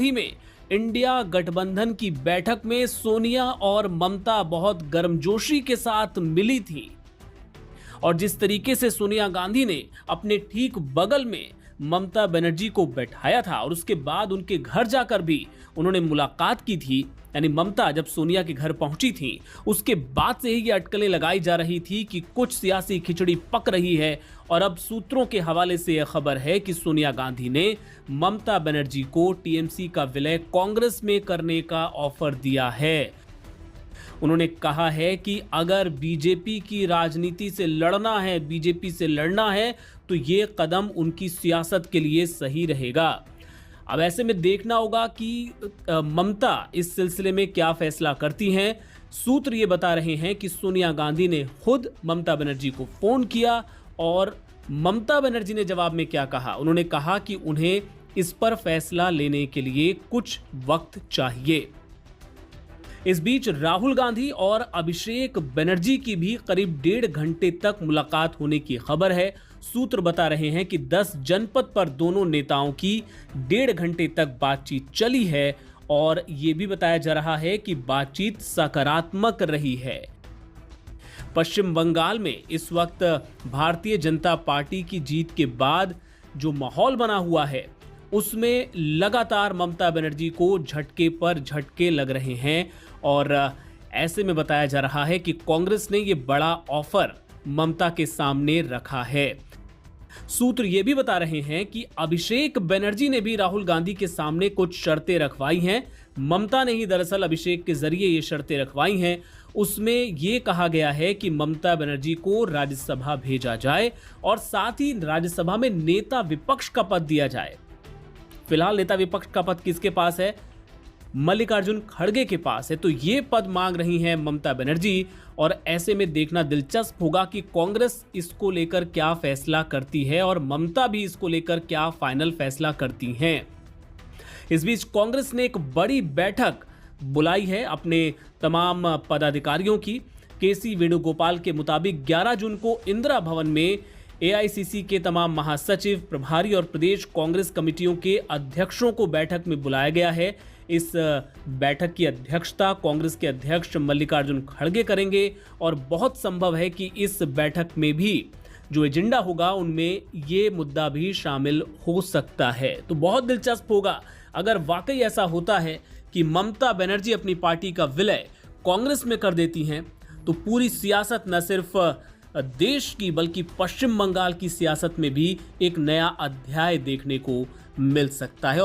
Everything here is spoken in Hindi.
गांधी में इंडिया गठबंधन की बैठक में सोनिया और ममता बहुत गर्मजोशी के साथ मिली थी और जिस तरीके से सोनिया गांधी ने अपने ठीक बगल में ममता बनर्जी को बैठाया था और उसके बाद उनके घर जाकर भी उन्होंने मुलाकात की थी, यानी ममता जब सोनिया के घर पहुंची थी उसके बाद से ही ये अटकलें लगाई जा रही थी कि कुछ सियासी खिचड़ी पक रही है। और अब सूत्रों के हवाले से यह खबर है कि सोनिया गांधी ने ममता बनर्जी को टीएमसी का विलय कांग्रेस में करने का ऑफर दिया है। उन्होंने कहा है कि अगर बीजेपी की राजनीति से लड़ना है, बीजेपी से लड़ना है तो ये कदम उनकी सियासत के लिए सही रहेगा। अब ऐसे में देखना होगा कि ममता इस सिलसिले में क्या फैसला करती हैं। सूत्र ये बता रहे हैं कि सोनिया गांधी ने खुद ममता बनर्जी को फोन किया और ममता बनर्जी ने जवाब में क्या कहा, उन्होंने कहा कि उन्हें इस पर फैसला लेने के लिए कुछ वक्त चाहिए। इस बीच राहुल गांधी और अभिषेक बनर्जी की भी करीब 1.5 घंटे तक मुलाकात होने की खबर है। सूत्र बता रहे हैं कि 10 जनपद पर दोनों नेताओं की 1.5 घंटे तक बातचीत चली है और ये भी बताया जा रहा है कि बातचीत सकारात्मक रही है। पश्चिम बंगाल में इस वक्त भारतीय जनता पार्टी की जीत के बाद जो माहौल बना हुआ है उसमें लगातार ममता बनर्जी को झटके पर झटके लग रहे हैं और ऐसे में बताया जा रहा है कि कांग्रेस ने यह बड़ा ऑफर ममता के सामने रखा है। सूत्र ये भी बता रहे हैं कि अभिषेक बनर्जी ने भी राहुल गांधी के सामने कुछ शर्तें रखवाई हैं। ममता ने ही दरअसल अभिषेक के जरिए ये शर्तें रखवाई हैं। उसमें ये कहा गया है कि ममता बनर्जी को राज्यसभा भेजा जाए और साथ ही राज्यसभा में नेता विपक्ष का पद दिया जाए। फिलहाल नेता विपक्ष का पद किसके पास है? मल्लिकार्जुन खड़गे के पास है। तो ये पद मांग रही हैं ममता बनर्जी और ऐसे में देखना दिलचस्प होगा कि कांग्रेस इसको लेकर क्या फैसला करती है और ममता भी इसको लेकर क्या फाइनल फैसला करती हैं। इस बीच कांग्रेस ने एक बड़ी बैठक बुलाई है अपने तमाम पदाधिकारियों की। केसी वेणुगोपाल के मुताबिक 11 जून को इंदिरा भवन में एआईसीसी के तमाम महासचिव, प्रभारी और प्रदेश कांग्रेस कमेटियों के अध्यक्षों को बैठक में बुलाया गया है। इस बैठक की अध्यक्षता कांग्रेस के अध्यक्ष मल्लिकार्जुन खड़गे करेंगे और बहुत संभव है कि इस बैठक में भी जो एजेंडा होगा उनमें ये मुद्दा भी शामिल हो सकता है। तो बहुत दिलचस्प होगा अगर वाकई ऐसा होता है कि ममता बनर्जी अपनी पार्टी का विलय कांग्रेस में कर देती हैं तो पूरी सियासत न सिर्फ देश की बल्कि पश्चिम बंगाल की सियासत में भी एक नया अध्याय देखने को मिल सकता है।